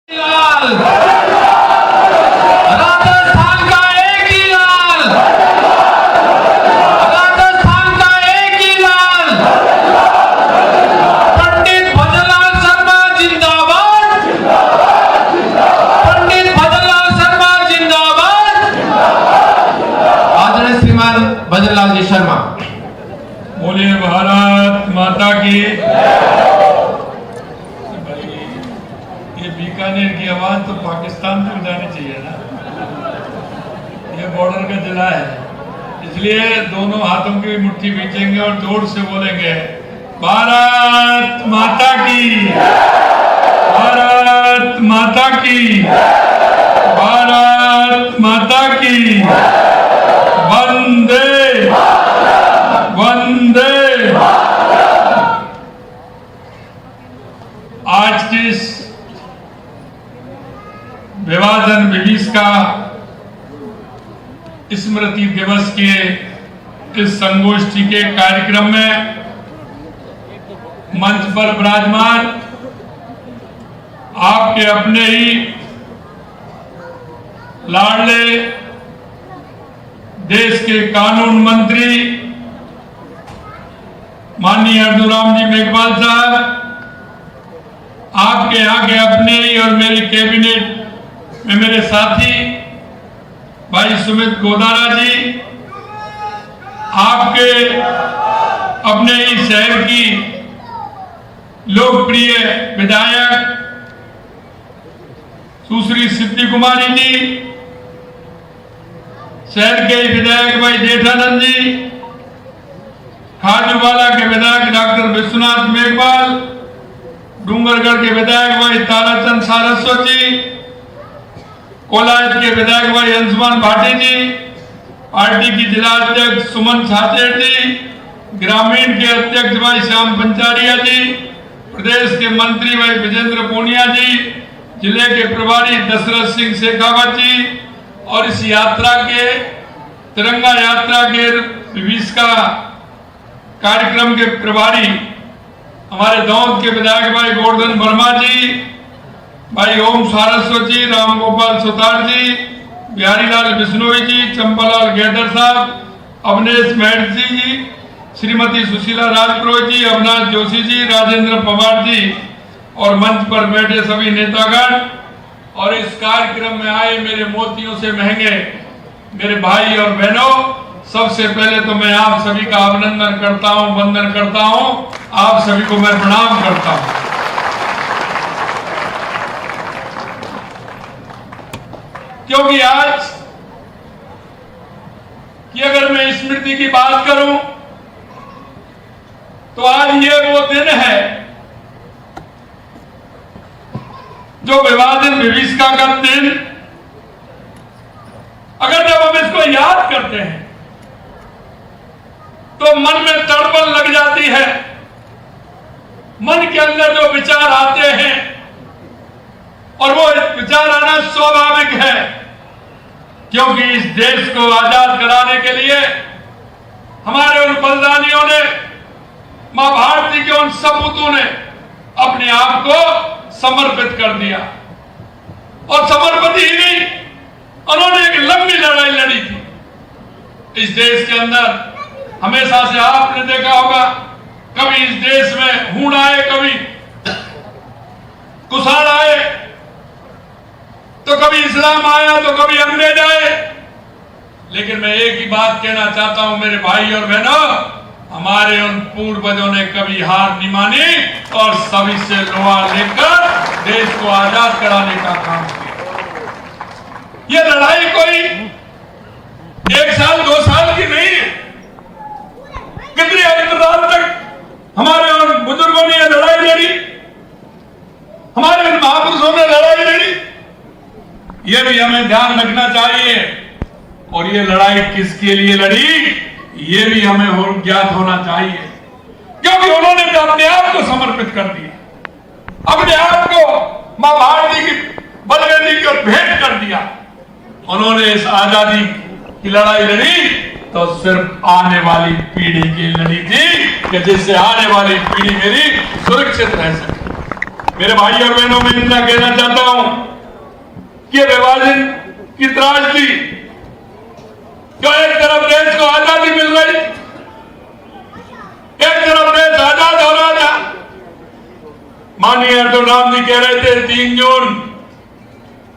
राजस्थान का एक ही लाल, राजस्थान का एक ही लाल, पंडित भजनलाल शर्मा जिंदाबाद, पंडित भजनलाल शर्मा जिंदाबाद। आदरणीय श्रीमान भजनलाल जी शर्मा। बोलिए भारत माता की। ये बीकानेर की आवाज तो पाकिस्तान तक जानी चाहिए ना, ये बॉर्डर का जिला है, इसलिए दोनों हाथों की मुट्ठी खींचेंगे और जोर से बोलेंगे भारत माता की, भारत माता की, भारत माता की, वंदे वंदे। आज की इस विभाजन विभीषिका स्मृति दिवस के इस संगोष्ठी के कार्यक्रम में मंच पर विराजमान आपके अपने ही लाडले देश के कानून मंत्री माननीय अर्जुराम जी मेघवाल साहब, आपके यहाँ के अपने ही और मेरी कैबिनेट में मेरे साथी भाई सुमित गोदारा जी, आपके अपने ही शहर की लोकप्रिय विधायक सुश्री सिद्धि कुमारी जी, शहर के विधायक भाई जेठानंद जी, खाजूवाला के विधायक डॉक्टर विश्वनाथ मेघवाल, डूंगरगढ़ के विधायक भाई ताराचंद सारस्वत जी, कोलायत के विधायक भाई अंशुमान भाटी जी, पार्टी की जिला अध्यक्ष सुमन छाछेड़ जी, ग्रामीण के अध्यक्ष भाई श्याम पंचारिया जी, प्रदेश के मंत्री भाई विजेंद्र पूनिया जी, जिले के प्रभारी दशरथ सिंह शेखावत जी, और इस यात्रा के तिरंगा यात्रा के विभीषिका कार्यक्रम के प्रभारी हमारे दौंद के विधायक भाई गोवर्धन वर्मा जी, भाई ओम सारस्वत जी, राम गोपाल सुतार जी, बिहारी लाल बिश्नोई जी, चंपालाल गेदर साहब, अवनेश महर्षि जी, श्रीमती सुशीला राजपुरोहित जी, अविनाश जोशी जी, राजेंद्र पवार जी और मंच पर बैठे सभी नेतागण और इस कार्यक्रम में आए मेरे मोतियों से महंगे मेरे भाई और बहनों, सबसे पहले तो मैं आप सभी का अभिनंदन करता हूं, वंदन करता हूं, आप सभी को मैं प्रणाम करता हूं। क्योंकि आज की अगर मैं स्मृति की बात करूं तो आज ये वो दिन है जो विभाजन विभीषिका का दिन, अगर जब हम इसको याद करते हैं तो मन में तड़पन लग जाती है, मन के अंदर जो विचार आते हैं और वो विचार आना स्वाभाविक है, क्योंकि इस देश को आजाद कराने के लिए हमारे उन बलिदानियों ने, मां भारती के उन सपूतों ने अपने आप को समर्पित कर दिया और समर्पित ही नहीं, उन्होंने एक लंबी लड़ाई लड़ी थी इस देश के अंदर। हमेशा से आपने देखा होगा, कभी इस देश में हूण आए, कभी कुषाण आए, तो कभी इस्लाम आया, तो कभी अंग्रेज आए, लेकिन मैं एक ही बात कहना चाहता हूं मेरे भाई और बहनों, हमारे उन पूर्वजों ने कभी हार नहीं मानी और सभी से लोहा लेकर देश को आजाद कराने का काम किया। ये लड़ाई कोई 1 साल 2 साल की नहीं है, कितने साल तक हमारे उन बुजुर्गों ने यह लड़ाई लड़ी, हमारे उन महापुरुषों ने लड़ाई लड़ी। यह भी हमें ध्यान रखना चाहिए और ये लड़ाई किसके लिए लड़ी ये भी हमें ज्ञात होना चाहिए, क्योंकि उन्होंने तो अपने आप को समर्पित कर दिया, अपने आप को मां भारती की बलवेदी की ओर भेंट कर दिया। उन्होंने इस आजादी की लड़ाई लड़ी तो सिर्फ आने वाली पीढ़ी की लड़ी थी कि जिससे आने वाली पीढ़ी मेरी सुरक्षित रह सके। मेरे भाई और बहनों, मैं इतना कहना चाहता हूं कि विभाजन की त्रासदी, जो एक तरफ देश को आजादी मिल रही, एक तरफ देश आजाद हो रहा था। माननीय अर्जुन राम जी कह रहे थे 3 जून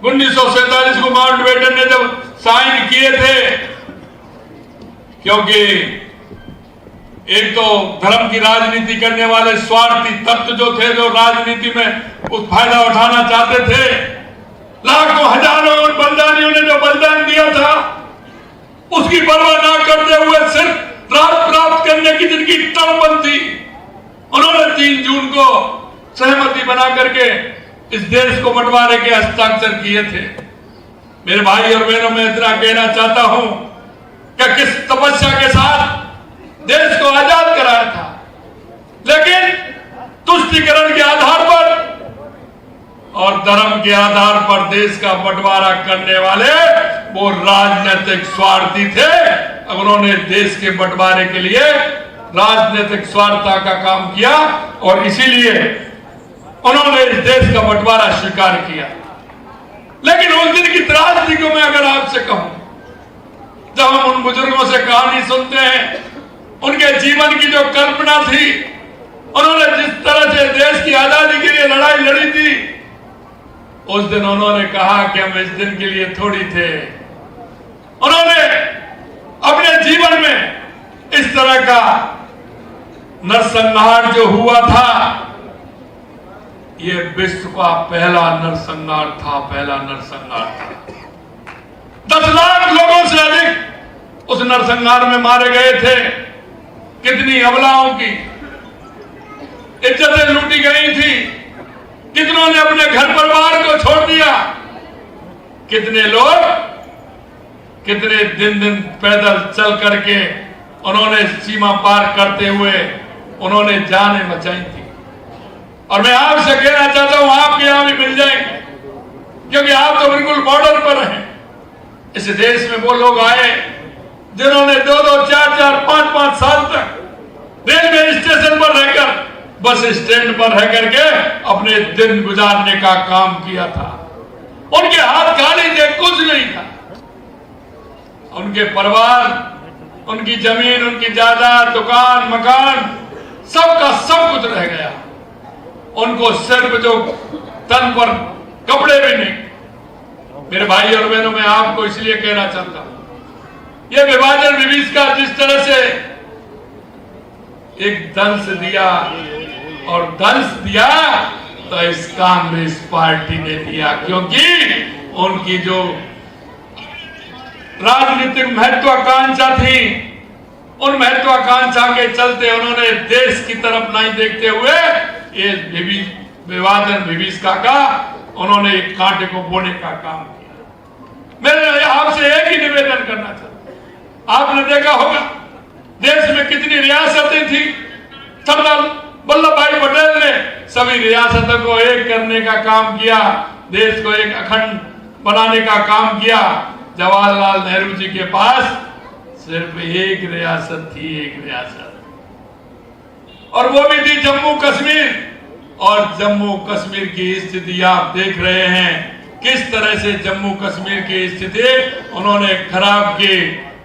1947 को माउंटबेटन ने जब साइन किए थे, क्योंकि एक तो धर्म की राजनीति करने वाले स्वार्थी तत्व जो थे, जो राजनीति में उस फायदा उठाना चाहते थे, लाखों हजारों और बलिदानियों ने जो बलिदान दिया था उसकी परवाह ना करते हुए सिर्फ राज प्राप्त करने की जिनकी तड़पन थी, उन्होंने 3 जून को सहमति बना करके इस देश को बंटवारे के हस्ताक्षर किए थे। मेरे भाई और बहनों, मैं इतना कहना चाहता हूं कि किस तपस्या के साथ देश को आजाद कराया था, लेकिन तुष्टीकरण के आधार पर और धर्म के आधार पर देश का बंटवारा करने वाले वो राजनीतिक स्वार्थी थे। उन्होंने देश के बंटवारे के लिए राजनीतिक स्वार्थता का काम किया और इसीलिए उन्होंने इस देश का बंटवारा स्वीकार किया। लेकिन उस दिन की त्रासदी को मैं अगर आपसे कहूं, जब हम उन बुजुर्गों से कहानी सुनते हैं, उनके जीवन की जो कल्पना थी, उन्होंने जिस तरह से देश की आजादी के लिए लड़ाई लड़ी थी, उस दिन उन्होंने कहा कि हम इस दिन के लिए थोड़ी थे। उन्होंने अपने जीवन में इस तरह का नरसंहार जो हुआ था, ये विश्व का पहला नरसंहार था, पहला नरसंहार था। 10 लाख लोगों से अधिक उस नरसंहार में मारे गए थे। कितनी अबलाओं की इज्जतें लूटी गई थी, कितनों ने अपने घर परिवार को छोड़ दिया, कितने लोग कितने दिन पैदल चल करके उन्होंने सीमा पार करते हुए उन्होंने जानें बचाई थी। और मैं आपसे कहना चाहता हूं, आपके यहां भी मिल जाएंगे, क्योंकि आप तो बिल्कुल बॉर्डर पर हैं। इस देश में वो लोग आए जिन्होंने 2-2, 4-4, 5-5 साल तक रेलवे स्टेशन पर रहकर, बस स्टैंड पर रह करके अपने दिन गुजारने का काम किया था। उनके हाथ खाली थे, कुछ नहीं था। उनके परिवार, उनकी जमीन, उनकी जायदाद, दुकान, मकान, सबका सब कुछ रह गया। उनको सिर्फ जो तन पर कपड़े भी नहीं। मेरे भाई और बहनों, मैं आपको इसलिए कहना चाहता हूं, यह विभाजन विभीषिका जिस तरह से एक दंश दिया और दंश दिया, तो इस कांग्रेस पार्टी ने दिया, क्योंकि उनकी जो राजनीतिक महत्वाकांक्षा थी, उन महत्वाकांक्षा के चलते उन्होंने देश की तरफ नहीं देखते हुए ये विभाजन विभीषिका का उन्होंने एक कांटे को बोने का काम किया। मैं आपसे एक ही निवेदन करना चाहता हूं, आपने देखा होगा देश में कितनी रियासतें थी। सरदार वल्लभ भाई पटेल ने सभी रियासतों को एक करने का काम किया, देश को एक अखंड बनाने का काम किया। जवाहरलाल नेहरू जी के पास सिर्फ एक रियासत थी, एक रियासत, और वो भी थी जम्मू कश्मीर। और जम्मू कश्मीर की स्थिति आप देख रहे हैं, किस तरह से जम्मू कश्मीर की स्थिति उन्होंने खराब की।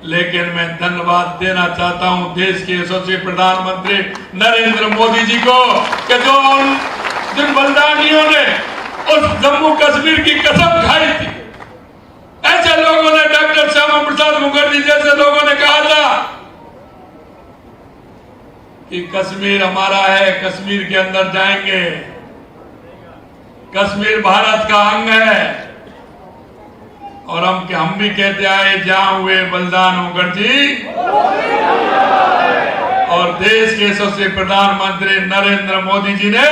लेकिन मैं धन्यवाद देना चाहता हूं देश के यशस्वी प्रधानमंत्री नरेंद्र मोदी जी को, कि जो जिन बलिदानियों ने उस जम्मू कश्मीर की कसम खाई थी। ऐसे लोगों ने, डॉक्टर श्यामा प्रसाद मुखर्जी जैसे लोगों ने कहा था कि कश्मीर हमारा है, कश्मीर के अंदर जाएंगे, कश्मीर भारत का अंग है। और हम भी कहते आए, जहां हुए बलिदान मुखर्जी, और देश के यशस्वी प्रधानमंत्री नरेंद्र मोदी जी ने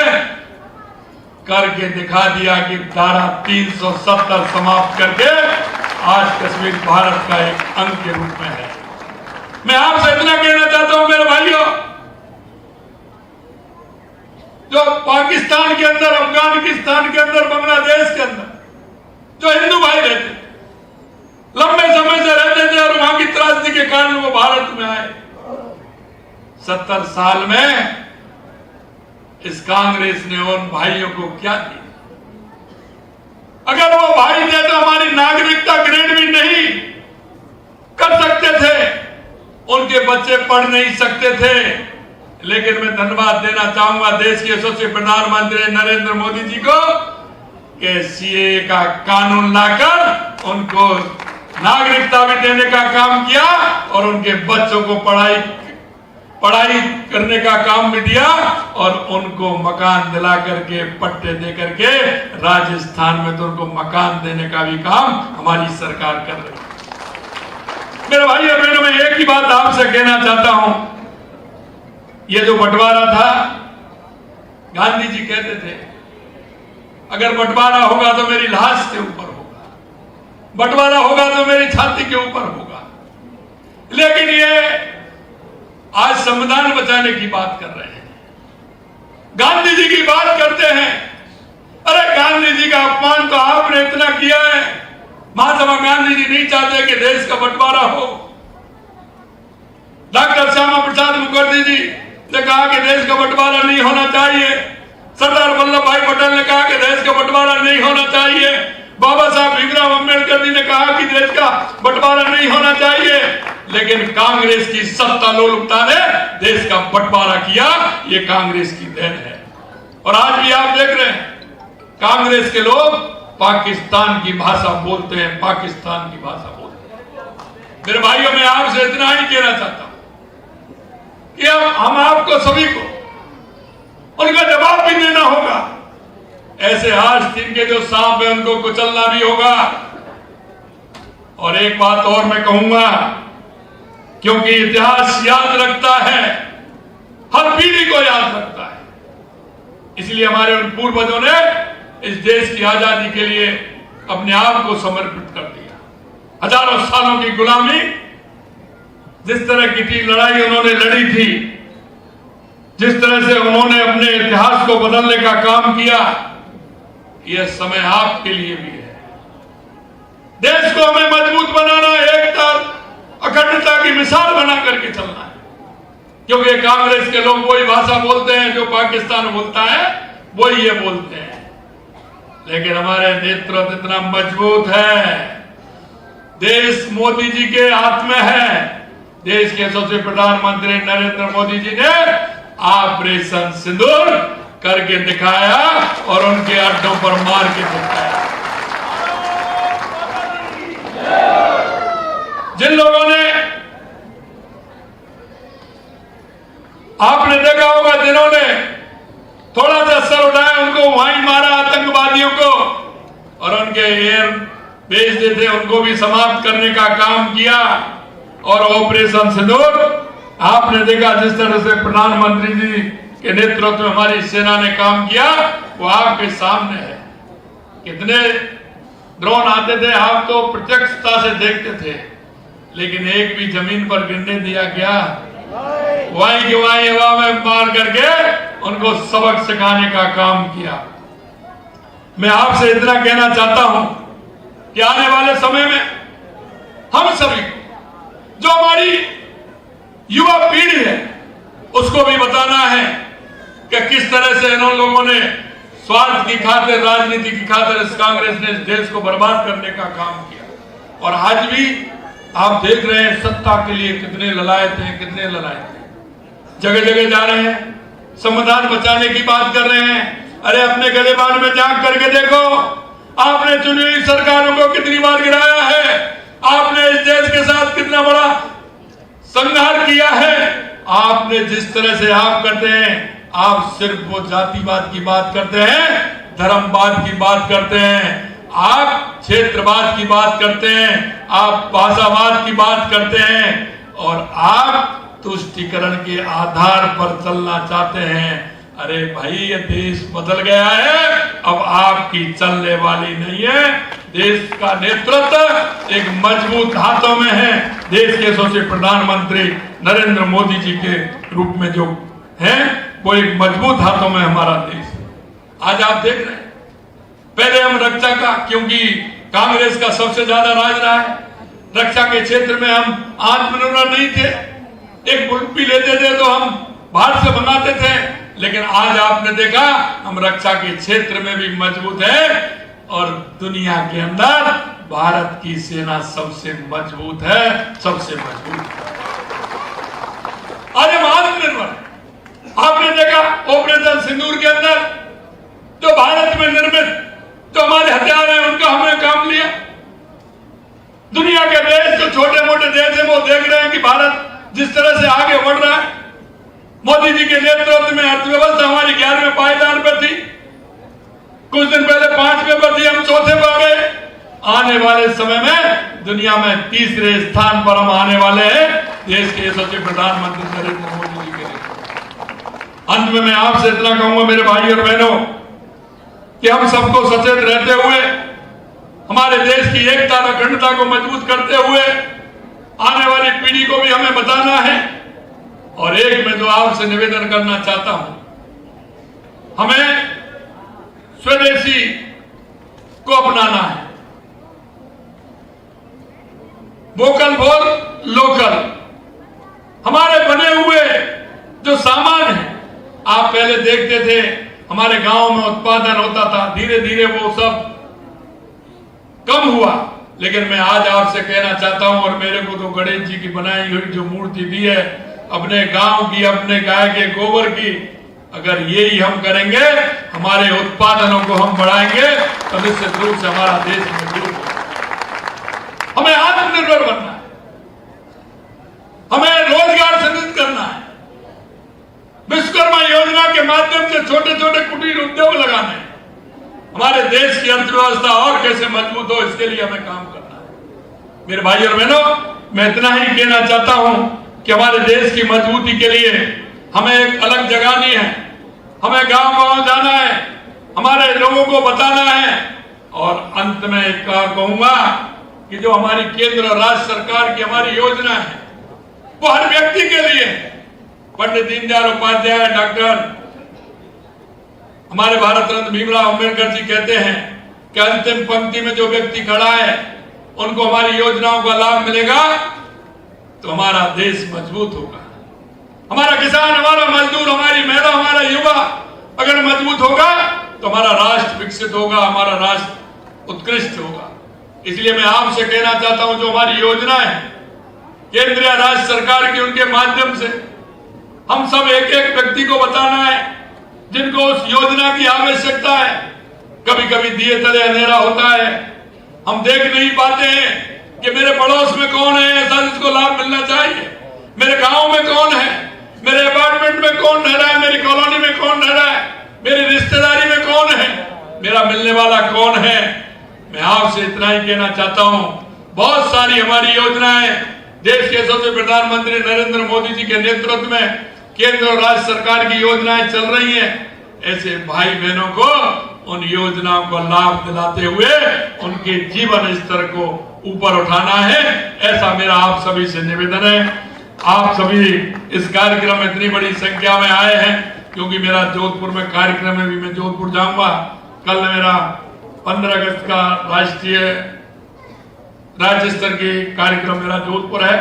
करके दिखा दिया कि धारा 370 समाप्त करके आज कश्मीर भारत का एक अंग के रूप में है। मैं आपसे इतना कहना चाहता हूं मेरे भाइयों, जो पाकिस्तान के अंदर, अफगानिस्तान के अंदर, बांग्लादेश के अंदर जो हिंदू भाई रहते, लंबे समय से रहते थे और वहां की त्रासदी के कारण वो भारत में आए, 70 साल में इस कांग्रेस ने उन भाइयों को क्या दिया? अगर वो भाई थे तो हमारी नागरिकता ग्रेड भी नहीं कर सकते थे, उनके बच्चे पढ़ नहीं सकते थे। लेकिन मैं धन्यवाद देना चाहूंगा देश के यशस्वी प्रधानमंत्री नरेंद्र मोदी जी को कि सीए का कानून लाकर उनको नागरिकता भी देने का काम किया और उनके बच्चों को पढ़ाई करने का काम भी दिया और उनको मकान दिला करके पट्टे दे करके राजस्थान में तो उनको मकान देने का भी काम हमारी सरकार कर रही है। मेरे भाई और बहनों, मैं एक ही बात आपसे कहना चाहता हूं, ये जो बंटवारा था, गांधी जी कहते थे अगर बंटवारा होगा तो मेरी लाश के ऊपर होगा, बंटवारा होगा तो मेरी छाती के ऊपर होगा। लेकिन ये आज संविधान बचाने की बात कर रहे हैं, गांधी जी की बात करते हैं। अरे गांधी जी का अपमान तो आपने इतना किया है। महात्मा गांधी जी नहीं चाहते कि देश का बंटवारा हो। डॉक्टर श्यामा प्रसाद मुखर्जी जी ने कहा कि देश का बंटवारा नहीं होना चाहिए। सरदार वल्लभ भाई पटेल ने कहा कि देश का बंटवारा नहीं होना चाहिए। बाबा साहब भीमराव अम्बेडकर जी ने कहा कि देश का बंटवारा नहीं होना चाहिए। लेकिन कांग्रेस की सत्ता लोलुपता ने देश का बंटवारा किया। ये कांग्रेस की देन है। और आज भी आप देख रहे हैं कांग्रेस के लोग पाकिस्तान की भाषा बोलते हैं, पाकिस्तान की भाषा बोलते हैं। मेरे भाइयों, मैं आपसे इतना ही कहना चाहता हूं कि अब हम आपको सभी को उनका जवाब भी देना होगा। ऐसे आस्तीन के जो सांप है उनको कुचलना भी होगा। और एक बात और मैं कहूंगा, क्योंकि इतिहास याद रखता है, हर पीढ़ी को याद रखता है, इसलिए हमारे उन पूर्वजों ने इस देश की आजादी के लिए अपने आप को समर्पित कर दिया। हजारों सालों की गुलामी जिस तरह की थी, लड़ाई उन्होंने लड़ी थी, जिस तरह से उन्होंने अपने इतिहास को बदलने का काम किया, यह समय आपके लिए भी है। देश को हमें मजबूत बनाना, एकता अखंडता की मिसाल बना करके चलना है। क्योंकि कांग्रेस के लोग वही भाषा बोलते हैं जो पाकिस्तान बोलता है, वही ये बोलते हैं। लेकिन हमारे नेतृत्व इतना मजबूत है, देश मोदी जी के हाथ में है। देश के यशस्वी प्रधानमंत्री नरेंद्र मोदी जी ने ऑपरेशन सिंदूर करके दिखाया और उनके अड्डों पर मार के दिखाया। जिन लोगों ने, आपने देखा होगा, जिन्होंने थोड़ा सा सर उठाया उनको वहीं मारा, आतंकवादियों को, और उनके एयर बेस थे उनको भी समाप्त करने का काम किया। और ऑपरेशन सिंदूर आपने देखा जिस तरह से प्रधानमंत्री जी के नेतृत्व में हमारी सेना ने काम किया, वो आपके सामने है। कितने ड्रोन आते थे, आप तो प्रत्यक्षता से देखते थे, लेकिन एक भी जमीन पर गिरने दिया गया? वहीं के वहीं हवा में मार करके उनको सबक सिखाने का काम किया। मैं आपसे इतना कहना चाहता हूं कि आने वाले समय में हम सभी, जो हमारी युवा पीढ़ी है, उसको भी बताना है कि किस तरह से इन लोगों ने स्वार्थ की खातिर, राजनीति की खातिर इस कांग्रेस ने इस देश को बर्बाद करने का काम किया। और आज भी आप देख रहे हैं सत्ता के लिए कितने ललायत हैं, कितने ललायत हैं। जगह जगह जा रहे हैं, संविधान बचाने की बात कर रहे हैं। अरे अपने गलेबान में झांक करके देखो, आपने चुनी हुई सरकारों को कितनी बार गिराया है, आपने इस देश के साथ कितना बड़ा संघर्ष किया है। आपने जिस तरह से आप करते हैं, आप सिर्फ वो जातिवाद की बात करते हैं, धर्मवाद की बात करते हैं, आप क्षेत्रवाद की बात करते हैं, आप भाषावाद की बात करते हैं, और आप तुष्टीकरण के आधार पर चलना चाहते हैं। अरे भाई, ये देश बदल गया है, अब आपकी चलने वाली नहीं है। देश का नेतृत्व एक मजबूत हाथों में है, देश के यशस्वी प्रधानमंत्री नरेंद्र मोदी जी के रूप में जो है, वो एक मजबूत हाथों में हमारा देश है। आज आप देख रहे हैं, पहले हम रक्षा का, क्योंकि कांग्रेस का सबसे ज्यादा राज रहा है, रक्षा के क्षेत्र में हम आत्मनिर्भर नहीं थे। एक बुल्पी लेते थे तो हम बाहर से मंगाते थे, लेकिन आज आपने देखा हम रक्षा के क्षेत्र में भी मजबूत है और दुनिया के अंदर भारत की सेना सबसे मजबूत है, सबसे मजबूत है। आज हम आत्मनिर्भर हैं। आपने देखा ऑपरेशन सिंदूर के अंदर जो भारत में निर्मित जो हमारे हथियार हैं उनका हमने काम लिया। दुनिया के देश जो छोटे मोटे देश हैं वो देख रहे हैं कि भारत जिस तरह से आगे बढ़ रहा है। मोदी जी के नेतृत्व में अर्थव्यवस्था हमारी 11वें पायदान पर थी, कुछ दिन पहले 5वें पर थी, हम चौथे पर गए। आने वाले समय में दुनिया में 3रे स्थान पर हम आने वाले हैं देश के यशस्वी प्रधानमंत्री नरेंद्र मोदी जी के लिए। अंत में मैं आपसे इतना कहूंगा मेरे भाई और बहनों कि हम सबको सचेत रहते हुए हमारे देश की एकता और अखंडता को मजबूत करते हुए आने वाली पीढ़ी को भी हमें बताना है। और एक मैं तो आपसे निवेदन करना चाहता हूं, हमें स्वदेशी को अपनाना है। Vocal for local. हमारे बने हुए जो सामान है, आप पहले देखते थे हमारे गांव में उत्पादन होता था, धीरे धीरे वो सब कम हुआ। लेकिन मैं आज आपसे कहना चाहता हूं, और मेरे को तो गणेश जी की बनाई हुई जो मूर्ति दी है अपने गांव की, अपने गाय के गोबर की, अगर यही हम करेंगे, हमारे उत्पादनों को हम बढ़ाएंगे तो निश्चित रूप से हमारा देश मजबूत होगा। हमें आत्मनिर्भर बनना है, हमें रोजगार सृजित करना है। विश्वकर्मा योजना के माध्यम से छोटे छोटे कुटीर उद्योग लगाने हैं। हमारे देश की अर्थव्यवस्था और कैसे मजबूत हो, इसके लिए हमें काम करना है। मेरे भाई और बहनों, मैं इतना ही कहना चाहता हूं कि हमारे देश की मजबूती के लिए हमें एक अलग जगानी है, हमें गांव गांव जाना है, हमारे लोगों को बताना है। और अंत में एक बात कहूंगा कि जो हमारी केंद्र और राज्य सरकार की हमारी योजना है वो हर व्यक्ति के लिए। पंडित दीनदयाल उपाध्याय, डॉक्टर हमारे भारत रत्न भीमराव अंबेडकर जी कहते हैं कि अंतिम पंक्ति में जो व्यक्ति खड़ा है उनको हमारी योजनाओं का लाभ मिलेगा तो हमारा देश मजबूत होगा। हमारा किसान, हमारा मजदूर, हमारी महिला, हमारा युवा अगर मजबूत होगा तो हमारा राष्ट्र विकसित होगा, हमारा राष्ट्र उत्कृष्ट होगा। इसलिए मैं आपसे कहना चाहता हूं, जो हमारी योजना है केंद्र या राज्य सरकार की, उनके माध्यम से हम सब एक एक व्यक्ति को बताना है जिनको उस योजना की आवश्यकता है। कभी कभी दिए तले अंधेरा होता है, हम देख नहीं पाते हैं कि मेरे पड़ोस में कौन है ऐसा जिसको लाभ मिलना चाहिए, मेरे गांव में कौन है, मेरे अपार्टमेंट में कौन रह रहा है, मेरी कॉलोनी में कौन रह रहा है, मेरी रिश्तेदारी में कौन है, मेरा मिलने वाला कौन है। मैं आपसे इतना ही कहना चाहता हूं, बहुत सारी हमारी योजनाएं देश के यशस्वी प्रधानमंत्री नरेंद्र मोदी जी के नेतृत्व में केंद्र और राज्य सरकार की योजनाएं चल रही हैं। ऐसे भाई बहनों को उन योजनाओं को लाभ दिलाते हुए उनके जीवन स्तर को ऊपर उठाना है, ऐसा मेरा आप सभी से निवेदन है। आप सभी इस कार्यक्रम में इतनी बड़ी संख्या में आए हैं क्योंकि मेरा जोधपुर में कार्यक्रम है, भी मैं जोधपुर जाऊंगा। कल मेरा 15 अगस्त का राज्य स्तर के कार्यक्रम मेरा जोधपुर है,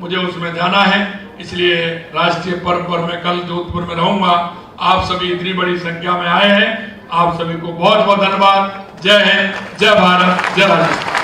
मुझे उसमें जाना है, इसलिए राष्ट्रीय पर्व पर मैं कल जोधपुर में रहूंगा। आप सभी इतनी बड़ी संख्या में आए हैं, आप सभी को बहुत बहुत धन्यवाद। जय हिंद, जय भारत, जय राजस्थान।